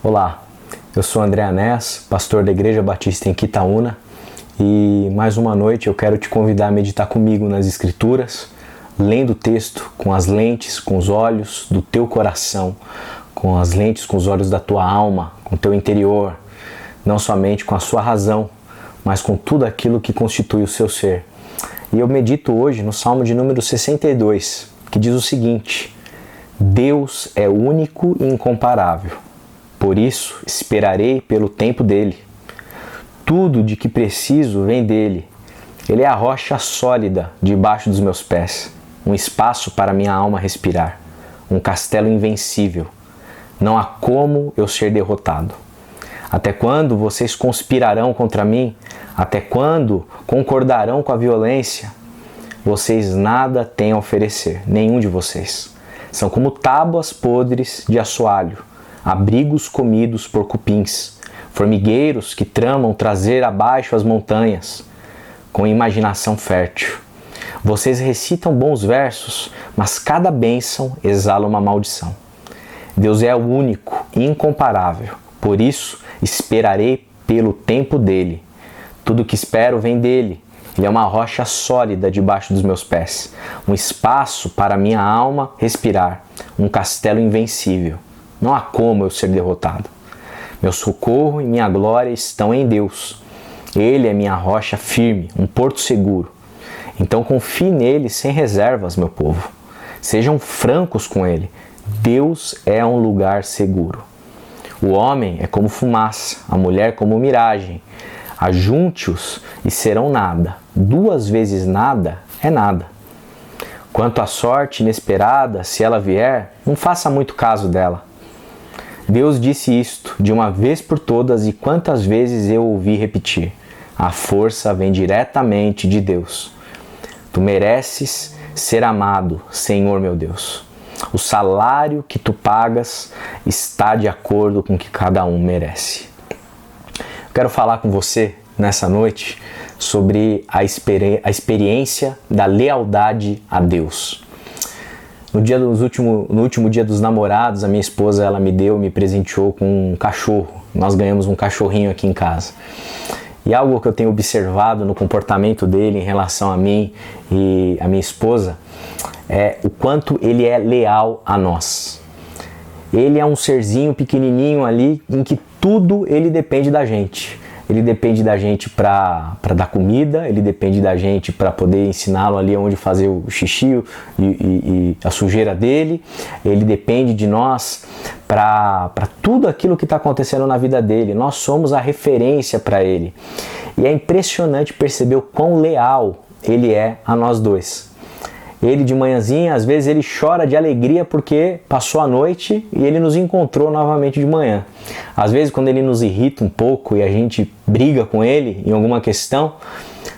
Olá, eu sou André Anés, pastor da Igreja Batista em Quitaúna, e mais uma noite eu quero te convidar a meditar comigo nas Escrituras, lendo o texto com as lentes, com os olhos do teu coração, com as lentes, com os olhos da tua alma, com o teu interior, não somente com a sua razão, mas com tudo aquilo que constitui o seu ser. E eu medito hoje no Salmo de número 62, que diz o seguinte: Deus é único e incomparável. Por isso, esperarei pelo tempo dele. Tudo de que preciso vem dele. Ele é a rocha sólida debaixo dos meus pés, um espaço para minha alma respirar, um castelo invencível. Não há como eu ser derrotado. Até quando vocês conspirarão contra mim? Até quando concordarão com a violência? Vocês nada têm a oferecer, nenhum de vocês. São como tábuas podres de assoalho, abrigos comidos por cupins, formigueiros que tramam trazer abaixo as montanhas, com imaginação fértil. Vocês recitam bons versos, mas cada bênção exala uma maldição. Deus é o único e incomparável, por isso esperarei pelo tempo dele. Tudo que espero vem dele. Ele é uma rocha sólida debaixo dos meus pés, um espaço para minha alma respirar, um castelo invencível. Não há como eu ser derrotado. Meu socorro e minha glória estão em Deus. Ele é minha rocha firme, um porto seguro. Então confie nele sem reservas, meu povo. Sejam francos com ele. Deus é um lugar seguro. O homem é como fumaça, a mulher como miragem. Ajunte-os e serão nada. 2 vezes nada é nada. Quanto à sorte inesperada, se ela vier, não faça muito caso dela. Deus disse isto de uma vez por todas, e quantas vezes eu ouvi repetir: a força vem diretamente de Deus. Tu mereces ser amado, Senhor meu Deus. O salário que tu pagas está de acordo com o que cada um merece. Eu quero falar com você nessa noite sobre a experiência da lealdade a Deus. No último dia dos namorados, a minha esposa ela me presenteou com um cachorro. Nós ganhamos um cachorrinho aqui em casa. E algo que eu tenho observado no comportamento dele em relação a mim e a minha esposa é o quanto ele é leal a nós. Ele é um serzinho pequenininho ali em que tudo ele depende da gente. Ele depende da gente para dar comida, ele depende da gente para poder ensiná-lo ali onde fazer o xixi e a sujeira dele. Ele depende de nós para tudo aquilo que está acontecendo na vida dele. Nós somos a referência para ele. E é impressionante perceber o quão leal ele é a nós dois. Ele de manhãzinha, às vezes ele chora de alegria porque passou a noite e ele nos encontrou novamente de manhã. Às vezes quando ele nos irrita um pouco e a gente briga com ele em alguma questão,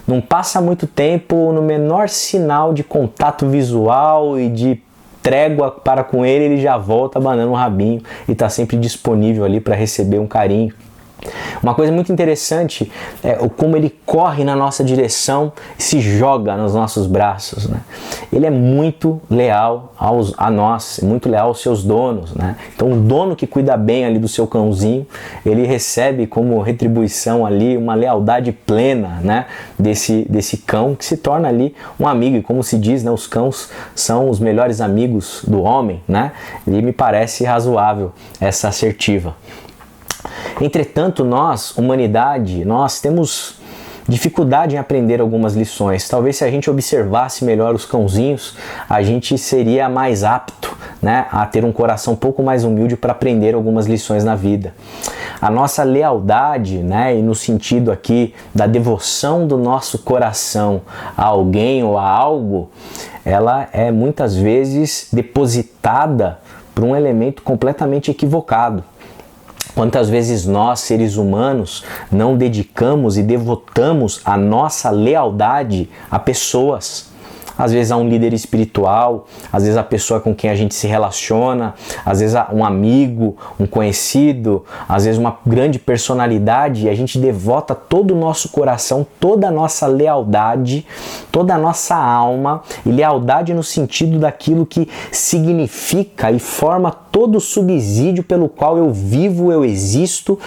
não passa muito tempo, no menor sinal de contato visual e de trégua para com ele, ele já volta abanando o rabinho e está sempre disponível ali para receber um carinho. Uma coisa muito interessante é como ele corre na nossa direção e se joga nos nossos braços, né? Ele é muito leal a nós, muito leal aos seus donos, né? Então o dono que cuida bem ali do seu cãozinho, ele recebe como retribuição ali uma lealdade plena, né? desse cão que se torna ali um amigo. E como se diz, né? Os cães são os melhores amigos do homem, né? E me parece razoável essa assertiva. Entretanto, nós, humanidade, nós temos dificuldade em aprender algumas lições. Talvez se a gente observasse melhor os cãozinhos, a gente seria mais apto, né, a ter um coração um pouco mais humilde para aprender algumas lições na vida. A nossa lealdade, né, e no sentido aqui da devoção do nosso coração a alguém ou a algo, ela é muitas vezes depositada por um elemento completamente equivocado. Quantas vezes nós, seres humanos, não dedicamos e devotamos a nossa lealdade a pessoas, às vezes a um líder espiritual, às vezes a pessoa com quem a gente se relaciona, às vezes a um amigo, um conhecido, às vezes uma grande personalidade, e a gente devota todo o nosso coração, toda a nossa lealdade, toda a nossa alma, e lealdade no sentido daquilo que significa e forma todo o subsídio pelo qual eu vivo, eu existo,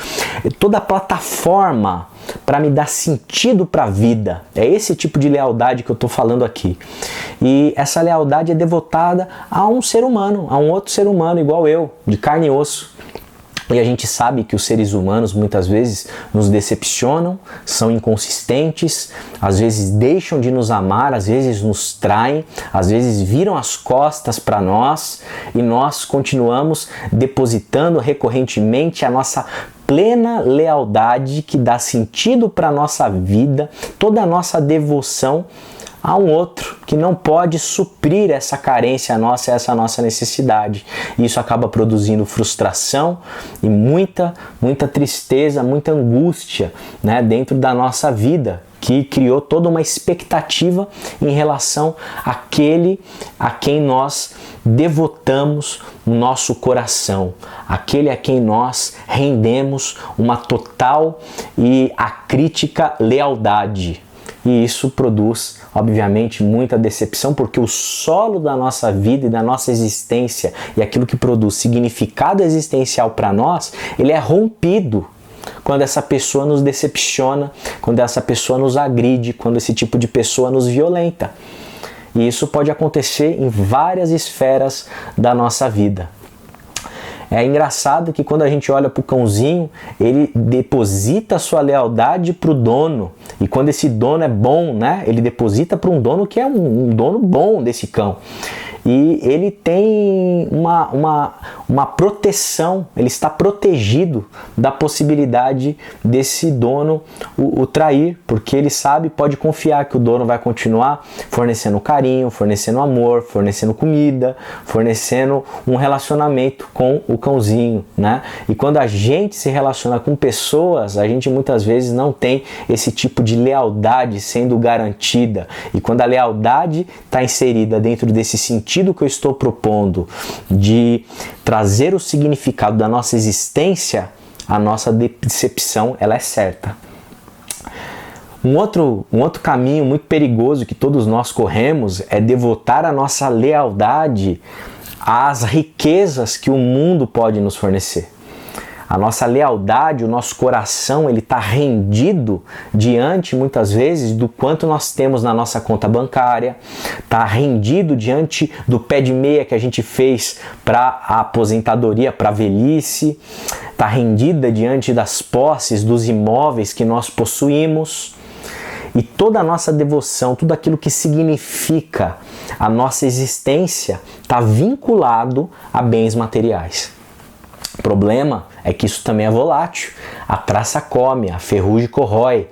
toda a plataforma para me dar sentido para a vida. É esse tipo de lealdade que eu estou falando aqui. E essa lealdade é devotada a um ser humano, a um outro ser humano igual eu, de carne e osso. E a gente sabe que os seres humanos muitas vezes nos decepcionam, são inconsistentes, às vezes deixam de nos amar, às vezes nos traem, às vezes viram as costas para nós e nós continuamos depositando recorrentemente a nossa plena lealdade que dá sentido para a nossa vida, toda a nossa devoção a um outro que não pode suprir essa carência nossa, essa nossa necessidade. E isso acaba produzindo frustração e muita tristeza, muita angústia, né, dentro da nossa vida, que criou toda uma expectativa em relação àquele a quem nós devotamos o nosso coração, aquele a quem nós rendemos uma total e acrítica lealdade. E isso produz, obviamente, muita decepção, porque o solo da nossa vida e da nossa existência e aquilo que produz significado existencial para nós, ele é rompido quando essa pessoa nos decepciona, quando essa pessoa nos agride, quando esse tipo de pessoa nos violenta. E isso pode acontecer em várias esferas da nossa vida. É engraçado que quando a gente olha para o cãozinho, ele deposita a sua lealdade para o dono. E quando esse dono é bom, né, ele deposita para um dono que é um dono bom desse cão. E ele tem uma proteção, ele está protegido da possibilidade desse dono o trair, porque ele sabe, pode confiar que o dono vai continuar fornecendo carinho, fornecendo amor, fornecendo comida, fornecendo um relacionamento com o cãozinho, né? E quando a gente se relaciona com pessoas, a gente muitas vezes não tem esse tipo de lealdade sendo garantida. E quando a lealdade está inserida dentro desse sentido que eu estou propondo de trazer o significado da nossa existência, a nossa decepção ela é certa. Um outro caminho muito perigoso que todos nós corremos é devotar a nossa lealdade às riquezas que o mundo pode nos fornecer. A nossa lealdade, o nosso coração, ele está rendido diante, muitas vezes, do quanto nós temos na nossa conta bancária, está rendido diante do pé de meia que a gente fez para a aposentadoria, para a velhice, está rendida diante das posses, dos imóveis que nós possuímos. E toda a nossa devoção, tudo aquilo que significa a nossa existência, está vinculado a bens materiais. O problema é que isso também é volátil. A traça come, a ferrugem corrói.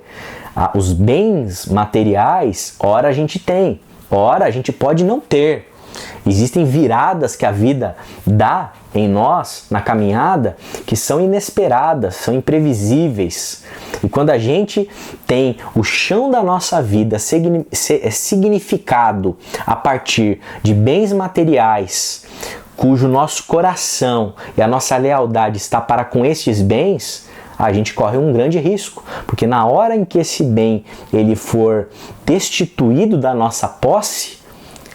Os bens materiais, ora a gente tem, ora a gente pode não ter. Existem viradas que a vida dá em nós, na caminhada, que são inesperadas, são imprevisíveis. E quando a gente tem o chão da nossa vida significado a partir de bens materiais, cujo nosso coração e a nossa lealdade está para com estes bens, a gente corre um grande risco, porque na hora em que esse bem ele for destituído da nossa posse,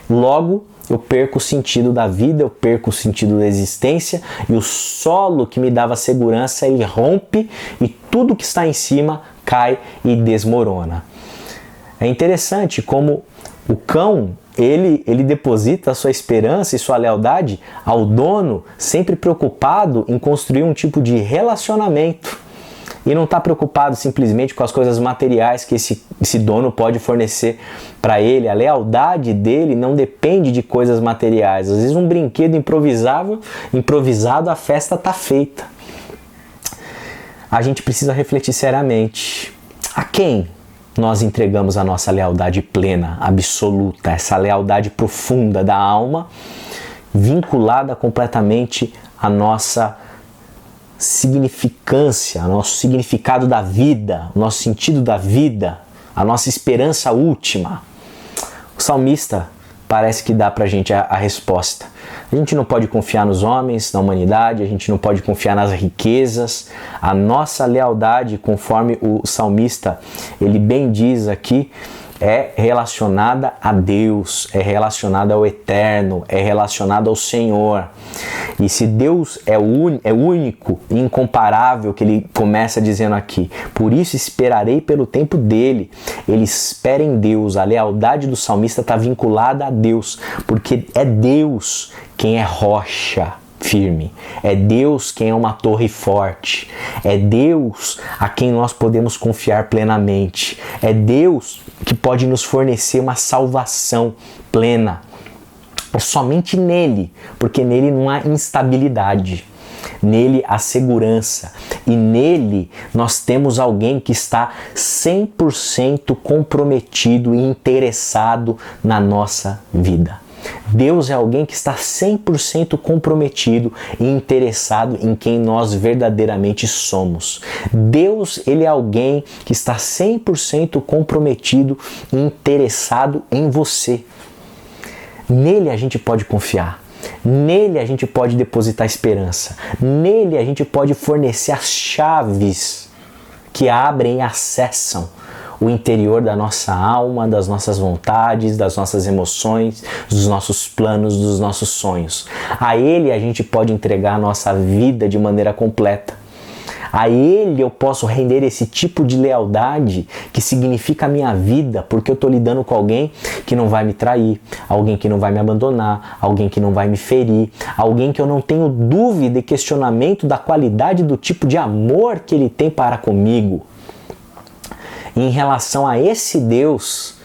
logo eu perco o sentido da vida, eu perco o sentido da existência e o solo que me dava segurança ele rompe e tudo que está em cima cai e desmorona. É interessante como o cão ele deposita a sua esperança e sua lealdade ao dono, sempre preocupado em construir um tipo de relacionamento. E não está preocupado simplesmente com as coisas materiais que esse dono pode fornecer para ele. A lealdade dele não depende de coisas materiais. Às vezes um brinquedo improvisado, a festa está feita. A gente precisa refletir seriamente. A quem nós entregamos a nossa lealdade plena, absoluta, essa lealdade profunda da alma, vinculada completamente à nossa significância, ao nosso significado da vida, o nosso sentido da vida, a nossa esperança última. O salmista parece que dá pra gente a resposta. A gente não pode confiar nos homens, na humanidade, a gente não pode confiar nas riquezas. A nossa lealdade, conforme o salmista, ele bem diz aqui, é relacionada a Deus, é relacionada ao Eterno, é relacionada ao Senhor. E se Deus é o único e incomparável, que ele começa dizendo aqui, por isso esperarei pelo tempo dele. Ele espera em Deus. A lealdade do salmista está vinculada a Deus, porque é Deus quem é rocha firme, é Deus quem é uma torre forte, é Deus a quem nós podemos confiar plenamente, é Deus que pode nos fornecer uma salvação plena. É somente nele, porque nele não há instabilidade, nele há segurança, e nele nós temos alguém que está 100% comprometido e interessado na nossa vida. Deus é alguém que está 100% comprometido e interessado em quem nós verdadeiramente somos. Deus, ele é alguém que está 100% comprometido e interessado em você. Nele a gente pode confiar. Nele a gente pode depositar esperança. Nele a gente pode fornecer as chaves que abrem e acessam o interior da nossa alma, das nossas vontades, das nossas emoções, dos nossos planos, dos nossos sonhos. A Ele a gente pode entregar a nossa vida de maneira completa. A Ele eu posso render esse tipo de lealdade que significa a minha vida, porque eu estou lidando com alguém que não vai me trair, alguém que não vai me abandonar, alguém que não vai me ferir, alguém que eu não tenho dúvida e questionamento da qualidade do tipo de amor que Ele tem para comigo. E em relação a esse Deus,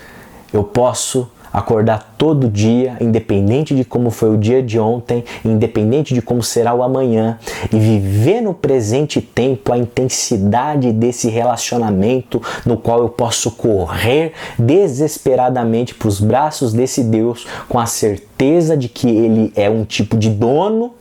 eu posso acordar todo dia, independente de como foi o dia de ontem, independente de como será o amanhã, e viver no presente tempo a intensidade desse relacionamento no qual eu posso correr desesperadamente para os braços desse Deus, com a certeza de que Ele é um tipo de dono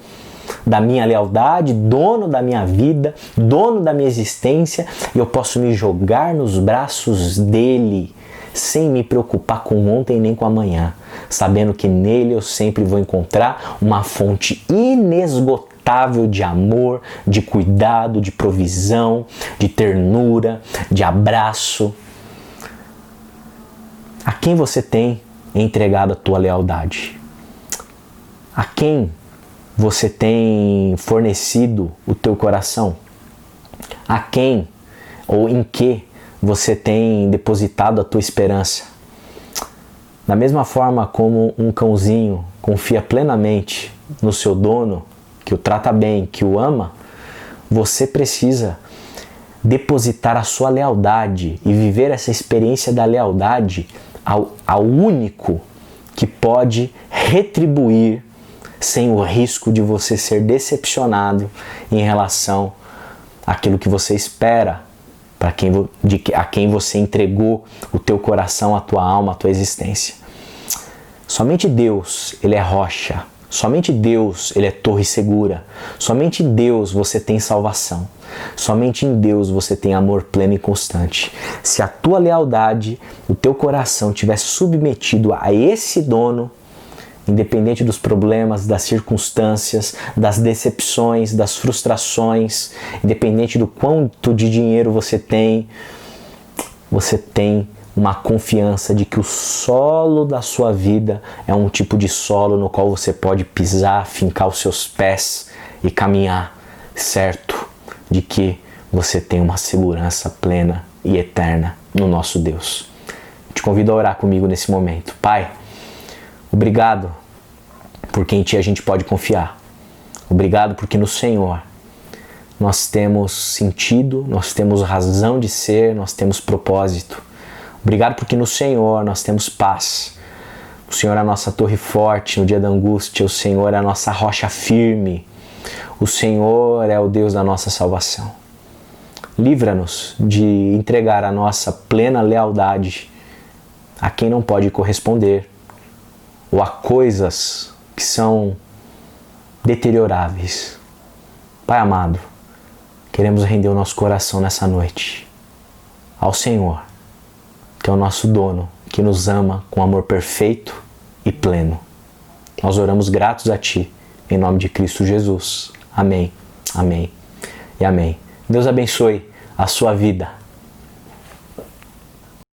da minha lealdade, dono da minha vida, dono da minha existência, e eu posso me jogar nos braços dele sem me preocupar com ontem nem com amanhã, sabendo que nele eu sempre vou encontrar uma fonte inesgotável de amor, de cuidado, de provisão, de ternura, de abraço. A quem você tem entregado a tua lealdade? A quem você tem fornecido o teu coração? A quem ou em que você tem depositado a tua esperança? Da mesma forma como um cãozinho confia plenamente no seu dono, que o trata bem, que o ama, você precisa depositar a sua lealdade e viver essa experiência da lealdade ao único que pode retribuir sem o risco de você ser decepcionado em relação àquilo que você espera, a quem você entregou o teu coração, a tua alma, a tua existência. Somente Deus, Ele é rocha. Somente Deus, Ele é torre segura. Somente em Deus você tem salvação. Somente em Deus você tem amor pleno e constante. Se a tua lealdade, o teu coração estiver submetido a esse dono, independente dos problemas, das circunstâncias, das decepções, das frustrações, independente do quanto de dinheiro você tem uma confiança de que o solo da sua vida é um tipo de solo no qual você pode pisar, fincar os seus pés e caminhar, certo de que você tem uma segurança plena e eterna no nosso Deus. Te convido a orar comigo nesse momento. Pai, obrigado porque em Ti a gente pode confiar. Obrigado porque no Senhor nós temos sentido, nós temos razão de ser, nós temos propósito. Obrigado porque no Senhor nós temos paz. O Senhor é a nossa torre forte no dia da angústia, o Senhor é a nossa rocha firme. O Senhor é o Deus da nossa salvação. Livra-nos de entregar a nossa plena lealdade a quem não pode corresponder, ou a coisas que são deterioráveis. Pai amado, queremos render o nosso coração nessa noite ao Senhor, que é o nosso dono, que que nos ama com amor perfeito e pleno. Nós oramos gratos a Ti, em nome de Cristo Jesus. Amém, amém e amém. Deus abençoe a sua vida.